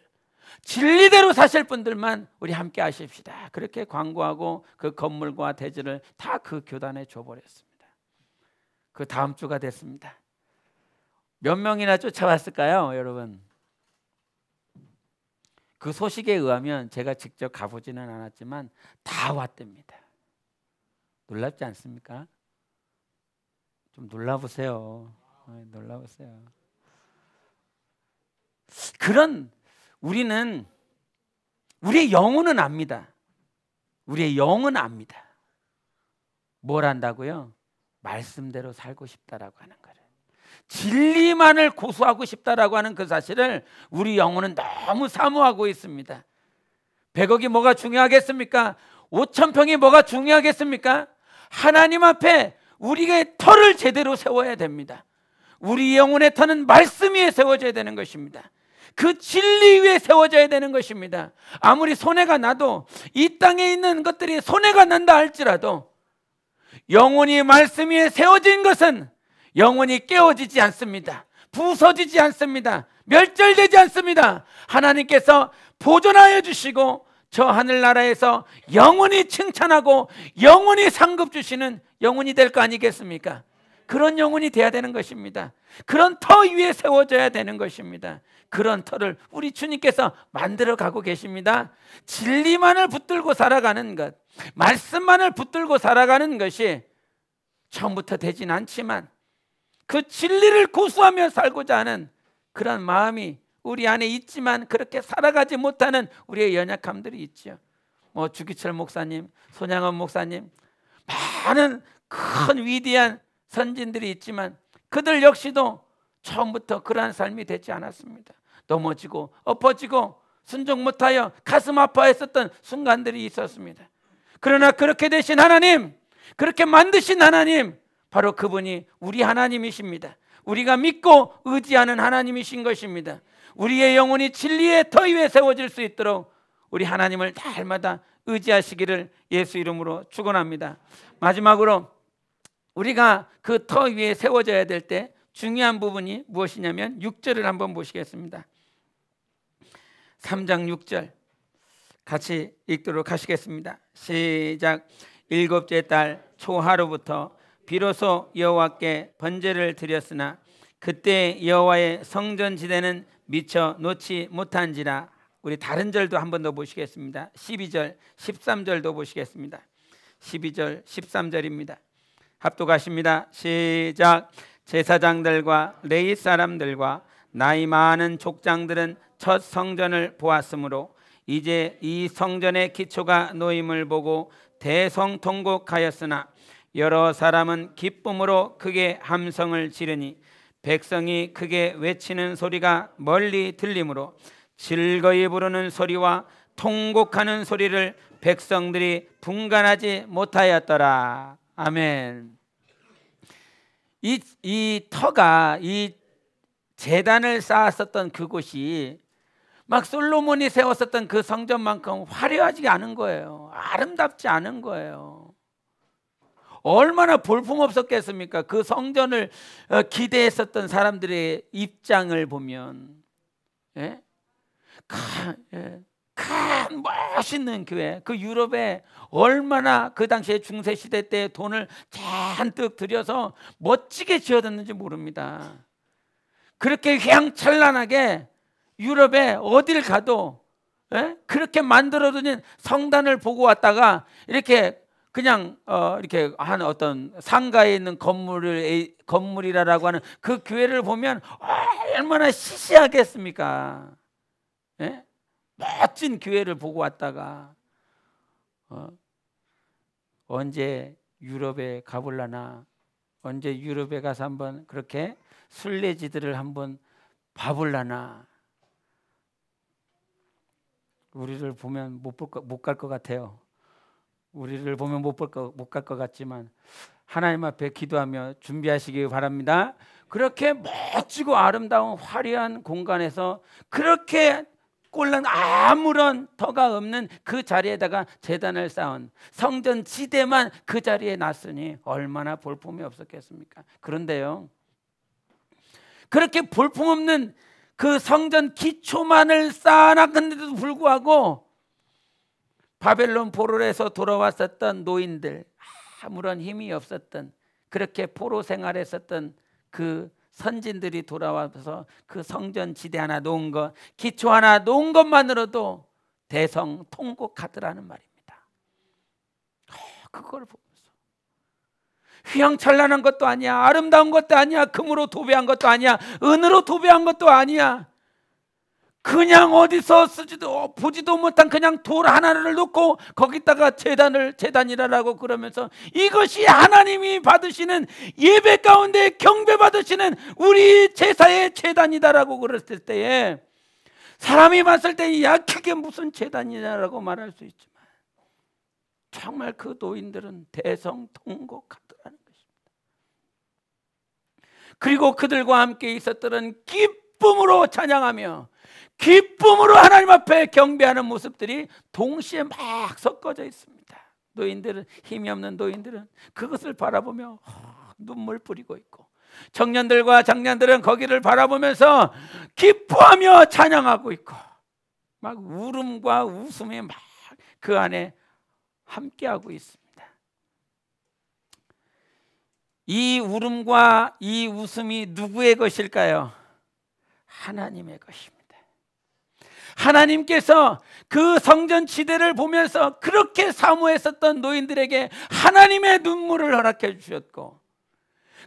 진리대로 사실 분들만 우리 함께 하십시다. 그렇게 광고하고 그 건물과 대지를 다 그 교단에 줘버렸습니다. 그 다음 주가 됐습니다. 몇 명이나 쫓아왔을까요, 여러분? 그 소식에 의하면 제가 직접 가보지는 않았지만 다 왔답니다. 놀랍지 않습니까? 좀 놀라보세요. 놀라보세요. 그런 우리는 우리의 영혼은 압니다. 우리의 영은 압니다. 뭘 안다고요? 말씀대로 살고 싶다라고 하는 거예요. 진리만을 고수하고 싶다라고 하는 그 사실을 우리 영혼은 너무 사모하고 있습니다. 100억이 뭐가 중요하겠습니까? 5,000평이 뭐가 중요하겠습니까? 하나님 앞에 우리의 터를 제대로 세워야 됩니다. 우리 영혼의 터는 말씀 위에 세워져야 되는 것입니다. 그 진리 위에 세워져야 되는 것입니다. 아무리 손해가 나도 이 땅에 있는 것들이 손해가 난다 할지라도 영혼이 말씀 위에 세워진 것은 영혼이 깨어지지 않습니다. 부서지지 않습니다. 멸절되지 않습니다. 하나님께서 보존하여 주시고 저 하늘나라에서 영원히 칭찬하고 영원히 상급 주시는 영혼이 될 거 아니겠습니까? 그런 영혼이 돼야 되는 것입니다. 그런 터 위에 세워져야 되는 것입니다. 그런 터를 우리 주님께서 만들어 가고 계십니다. 진리만을 붙들고 살아가는 것, 말씀만을 붙들고 살아가는 것이 처음부터 되진 않지만 그 진리를 고수하며 살고자 하는 그런 마음이 우리 안에 있지만 그렇게 살아가지 못하는 우리의 연약함들이 있죠. 뭐 주기철 목사님, 손양원 목사님, 많은 큰 위대한 선진들이 있지만 그들 역시도 처음부터 그러한 삶이 되지 않았습니다. 넘어지고 엎어지고 순종 못하여 가슴 아파했었던 순간들이 있었습니다. 그러나 그렇게 되신 하나님, 그렇게 만드신 하나님, 바로 그분이 우리 하나님이십니다. 우리가 믿고 의지하는 하나님이신 것입니다. 우리의 영혼이 진리의 터 위에 세워질 수 있도록 우리 하나님을 날마다 의지하시기를 예수 이름으로 축원합니다. 마지막으로 우리가 그 터 위에 세워져야 될 때 중요한 부분이 무엇이냐면 6절을 한번 보시겠습니다. 3장 6절 같이 읽도록 하시겠습니다. 시작. 일곱째 달 초하루부터 비로소 여호와께 번제를 드렸으나 그때 여호와의 성전지대는 미처 놓지 못한지라. 우리 다른 절도 한 번 더 보시겠습니다. 12절 13절도 보시겠습니다. 12절 13절입니다. 합독하십니다. 시작. 제사장들과 레위 사람들과 나이 많은 족장들은 첫 성전을 보았으므로 이제 이 성전의 기초가 놓임을 보고 대성통곡하였으나 여러 사람은 기쁨으로 크게 함성을 지르니 백성이 크게 외치는 소리가 멀리 들리므로 즐거이 부르는 소리와 통곡하는 소리를 백성들이 분간하지 못하였더라. 아멘. 이 터가 이 제단을 쌓았었던 그곳이 막 솔로몬이 세웠었던 그 성전만큼 화려하지 않은 거예요. 아름답지 않은 거예요. 얼마나 볼품없었겠습니까? 그 성전을 기대했었던 사람들의 입장을 보면, 예? 큰 멋있는 교회, 그 유럽에 얼마나 그 당시에 중세시대 때 돈을 잔뜩 들여서 멋지게 지어졌는지 모릅니다. 그렇게 휘황찬란하게 유럽에 어딜 가도, 예? 그렇게 만들어둔 성단을 보고 왔다가 이렇게 그냥 이렇게 한 어떤 상가에 있는 건물이라고 하는 그 교회를 보면 얼마나 시시하겠습니까? 예? 멋진 교회를 보고 왔다가 언제 유럽에 가볼라나, 언제 유럽에 가서 한번 그렇게 순례지들을 한번 봐볼라나. 우리를 보면 못 갈 것 같아요. 우리를 보면 못 갈 것 같지만 하나님 앞에 기도하며 준비하시기 바랍니다. 그렇게 멋지고 아름다운 화려한 공간에서 그렇게 꼴랑 아무런 터가 없는 그 자리에다가 제단을 쌓은 성전 지대만 그 자리에 놨으니 얼마나 볼품이 없었겠습니까? 그런데요, 그렇게 볼품없는 그 성전 기초만을 쌓아놨는데도 불구하고 바벨론 포로에서 돌아왔었던 노인들, 아무런 힘이 없었던, 그렇게 포로 생활했었던 그 선진들이 돌아와서 그 성전 지대 하나 놓은 것, 기초 하나 놓은 것만으로도 대성통곡하더라는 말입니다. 그걸 보면서 휘황찬란한 것도 아니야, 아름다운 것도 아니야, 금으로 도배한 것도 아니야, 은으로 도배한 것도 아니야, 그냥 어디서 쓰지도 보지도 못한 그냥 돌 하나를 놓고 거기다가 제단이라고 그러면서 이것이 하나님이 받으시는 예배 가운데 경배 받으시는 우리 제사의 제단이다라고 그랬을 때에, 사람이 봤을 때 야 그게 무슨 제단이냐라고 말할 수 있지만 정말 그 노인들은 대성통곡하더라는 것입니다. 그리고 그들과 함께 있었던 기쁨으로 찬양하며 기쁨으로 하나님 앞에 경배하는 모습들이 동시에 막 섞어져 있습니다. 노인들은, 힘이 없는 노인들은 그것을 바라보며 눈물 뿌리고 있고, 청년들과 장년들은 거기를 바라보면서 기뻐하며 찬양하고 있고, 막 울음과 웃음이 막 그 안에 함께하고 있습니다. 이 울음과 이 웃음이 누구의 것일까요? 하나님의 것입니다. 하나님께서 그 성전 지대를 보면서 그렇게 사모했었던 노인들에게 하나님의 눈물을 허락해 주셨고,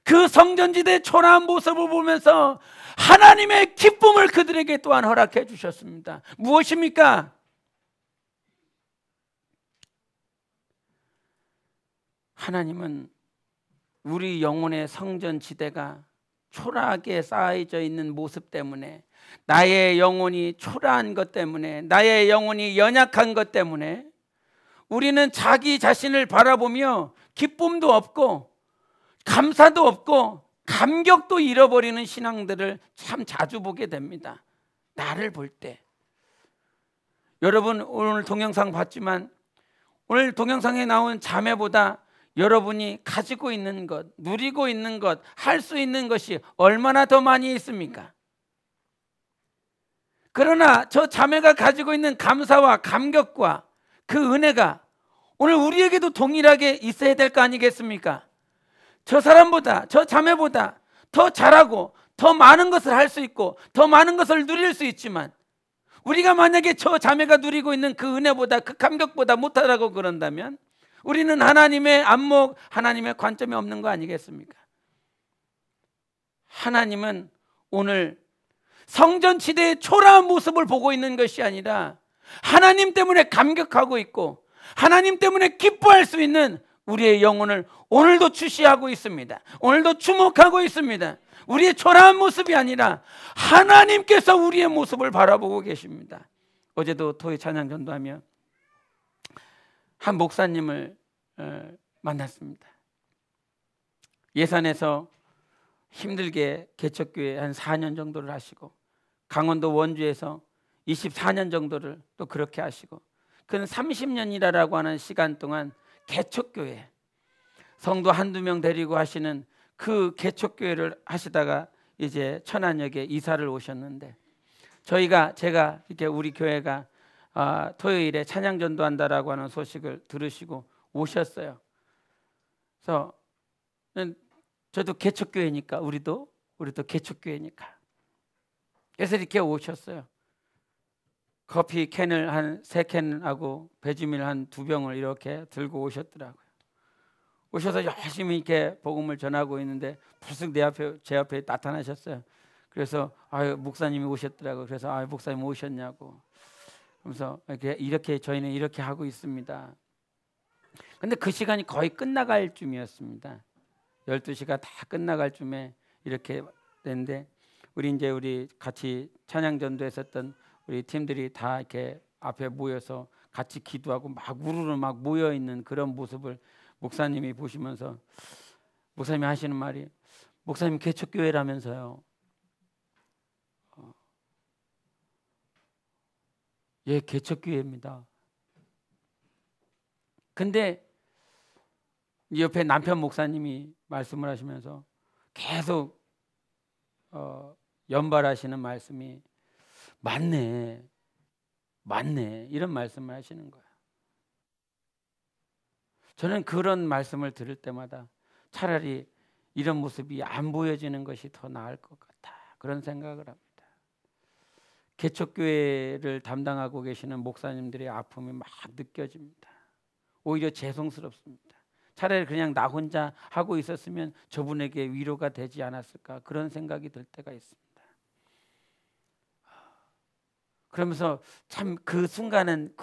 그 성전 지대의 초라한 모습을 보면서 하나님의 기쁨을 그들에게 또한 허락해 주셨습니다. 무엇입니까? 하나님은 우리 영혼의 성전 지대가 초라하게 쌓여져 있는 모습 때문에, 나의 영혼이 초라한 것 때문에, 나의 영혼이 연약한 것 때문에 우리는 자기 자신을 바라보며 기쁨도 없고 감사도 없고 감격도 잃어버리는 신앙들을 참 자주 보게 됩니다. 나를 볼 때. 여러분 오늘 동영상 봤지만 오늘 동영상에 나온 자매보다 여러분이 가지고 있는 것, 누리고 있는 것, 할 수 있는 것이 얼마나 더 많이 있습니까? 그러나 저 자매가 가지고 있는 감사와 감격과 그 은혜가 오늘 우리에게도 동일하게 있어야 될 거 아니겠습니까? 저 사람보다, 저 자매보다 더 잘하고 더 많은 것을 할 수 있고 더 많은 것을 누릴 수 있지만, 우리가 만약에 저 자매가 누리고 있는 그 은혜보다, 그 감격보다 못하다고 그런다면 우리는 하나님의 안목, 하나님의 관점이 없는 거 아니겠습니까? 하나님은 오늘 성전 지대의 초라한 모습을 보고 있는 것이 아니라 하나님 때문에 감격하고 있고 하나님 때문에 기뻐할 수 있는 우리의 영혼을 오늘도 주시하고 있습니다. 오늘도 주목하고 있습니다. 우리의 초라한 모습이 아니라 하나님께서 우리의 모습을 바라보고 계십니다. 어제도 토요 찬양 전도하며 한 목사님을 만났습니다. 예산에서 힘들게 개척교회 한 4년 정도를 하시고, 강원도 원주에서 24년 정도를 또 그렇게 하시고, 그는 30년이라고 하는 시간 동안 개척교회, 성도 한두 명 데리고 하시는 그 개척교회를 하시다가 이제 천안역에 이사를 오셨는데, 제가 이렇게 우리 교회가 토요일에 찬양 전도한다라고 하는 소식을 들으시고 오셨어요. 그래서 저도 개척교회니까 우리도 개척교회니까, 그래서 이렇게 오셨어요. 커피 캔을 한 3캔하고 배주밀 한 2병을 이렇게 들고 오셨더라고요. 오셔서 열심히 이렇게 복음을 전하고 있는데 불쑥 제 앞에 나타나셨어요. 그래서 목사님이 오셨더라고요. 그래서 목사님 오셨냐고. 그러면서 이렇게 저희는 이렇게 하고 있습니다. 근데 그 시간이 거의 끝나갈 쯤이었습니다. 12시가 다 끝나갈 쯤에 이렇게 됐는데, 우리 같이 찬양 전도했었던 우리 팀들이 다 이렇게 앞에 모여서 같이 기도하고 막 우르르 막 모여 있는 그런 모습을 목사님이 보시면서 목사님이 하시는 말이, 목사님 개척교회라면서요. 예, 개척교회입니다. 근데 옆에 남편 목사님이 말씀을 하시면서 계속 연발하시는 말씀이 맞네 이런 말씀을 하시는 거예요. 저는 그런 말씀을 들을 때마다 차라리 이런 모습이 안 보여지는 것이 더 나을 것 같다, 그런 생각을 합니다. 개척교회를 담당하고 계시는 목사님들의 아픔이 막 느껴집니다. 오히려 죄송스럽습니다. 차라리 그냥 나 혼자 하고 있었으면 저분에게 위로가 되지 않았을까, 그런 생각이 들 때가 있습니다. 그러면서 참 그 순간은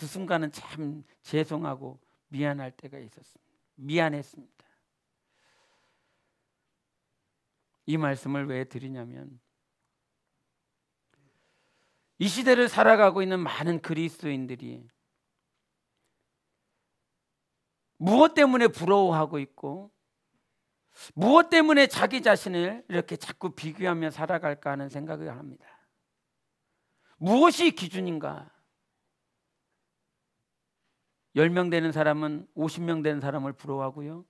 참 죄송하고 미안할 때가 있었습니다. 미안했습니다. 이 말씀을 왜 드리냐면, 이 시대를 살아가고 있는 많은 그리스도인들이 무엇 때문에 부러워하고 있고, 무엇 때문에 자기 자신을 이렇게 자꾸 비교하며 살아갈까 하는 생각을 합니다. 무엇이 기준인가? 10명 되는 사람은 50명 되는 사람을 부러워하고요,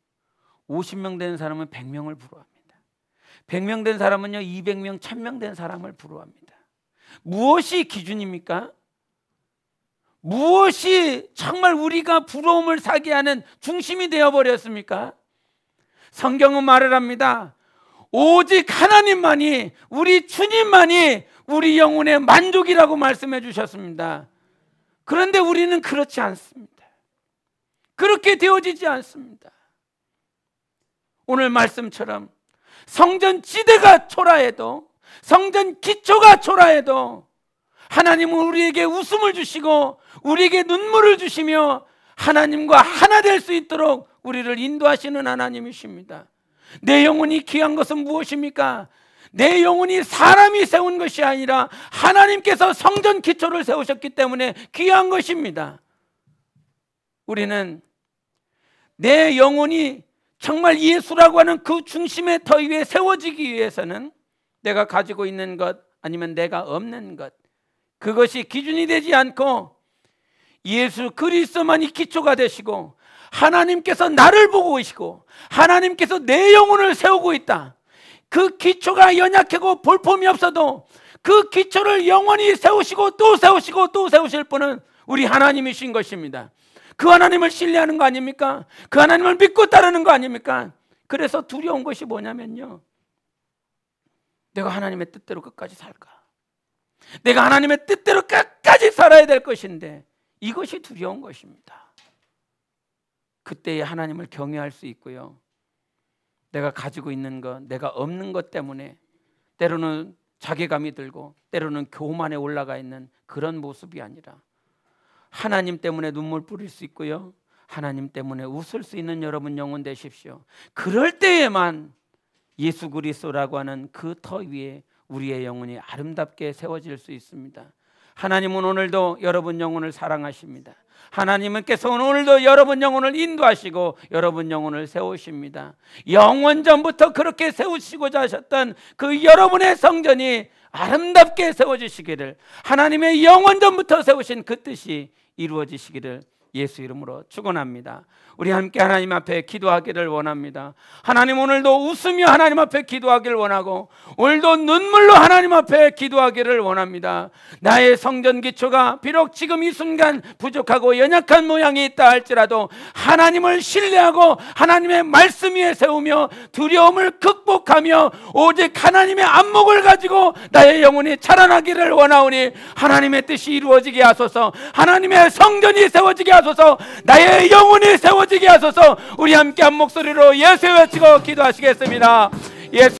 50명 되는 사람은 100명을 부러워합니다. 100명 된 사람은요 200명, 1000명 된 사람을 부러워합니다. 무엇이 기준입니까? 무엇이 정말 우리가 부러움을 사게 하는 중심이 되어버렸습니까? 성경은 말을 합니다. 오직 하나님만이, 우리 주님만이 우리 영혼의 만족이라고 말씀해 주셨습니다. 그런데 우리는 그렇지 않습니다. 그렇게 되어지지 않습니다. 오늘 말씀처럼 성전 지대가 초라해도, 성전 기초가 초라해도 하나님은 우리에게 웃음을 주시고 우리에게 눈물을 주시며 하나님과 하나 될 수 있도록 우리를 인도하시는 하나님이십니다. 내 영혼이 귀한 것은 무엇입니까? 내 영혼이 사람이 세운 것이 아니라 하나님께서 성전 기초를 세우셨기 때문에 귀한 것입니다. 우리는 내 영혼이 정말 예수라고 하는 그 중심의 터 위에 세워지기 위해서는 내가 가지고 있는 것 아니면 내가 없는 것, 그것이 기준이 되지 않고 예수 그리스도만이 기초가 되시고 하나님께서 나를 보고 계시고 하나님께서 내 영혼을 세우고 있다. 그 기초가 연약하고 볼품이 없어도 그 기초를 영원히 세우시고 또 세우시고 또 세우실 분은 우리 하나님이신 것입니다. 그 하나님을 신뢰하는 거 아닙니까? 그 하나님을 믿고 따르는 거 아닙니까? 그래서 두려운 것이 뭐냐면요, 내가 하나님의 뜻대로 끝까지 살까? 내가 하나님의 뜻대로 끝까지 살아야 될 것인데, 이것이 두려운 것입니다. 그때에 하나님을 경외할 수 있고요, 내가 가지고 있는 것, 내가 없는 것 때문에 때로는 자괴감이 들고 때로는 교만에 올라가 있는 그런 모습이 아니라 하나님 때문에 눈물 뿌릴 수 있고요, 하나님 때문에 웃을 수 있는 여러분 영혼 되십시오. 그럴 때에만 예수 그리스도라고 하는 그 터 위에 우리의 영혼이 아름답게 세워질 수 있습니다. 하나님은 오늘도 여러분 영혼을 사랑하십니다. 하나님께서 오늘도 여러분 영혼을 인도하시고 여러분 영혼을 세우십니다. 영원전부터 그렇게 세우시고자 하셨던 그 여러분의 성전이 아름답게 세워지시기를, 하나님의 영원전부터 세우신 그 뜻이 이루어지시기를 예수 이름으로 축원합니다. 우리 함께 하나님 앞에 기도하기를 원합니다. 하나님, 오늘도 웃으며 하나님 앞에 기도하기를 원하고 오늘도 눈물로 하나님 앞에 기도하기를 원합니다. 나의 성전 기초가 비록 지금 이 순간 부족하고 연약한 모양이 있다 할지라도 하나님을 신뢰하고 하나님의 말씀 위에 세우며 두려움을 극복하며 오직 하나님의 안목을 가지고 나의 영혼이 자라나기를 원하오니 하나님의 뜻이 이루어지게 하소서. 하나님의 성전이 세워지게 하소서. 나의 영혼이 세워지게 하소서. 우리 함께 한 목소리로 예수 외치고 기도하시겠습니다. 예수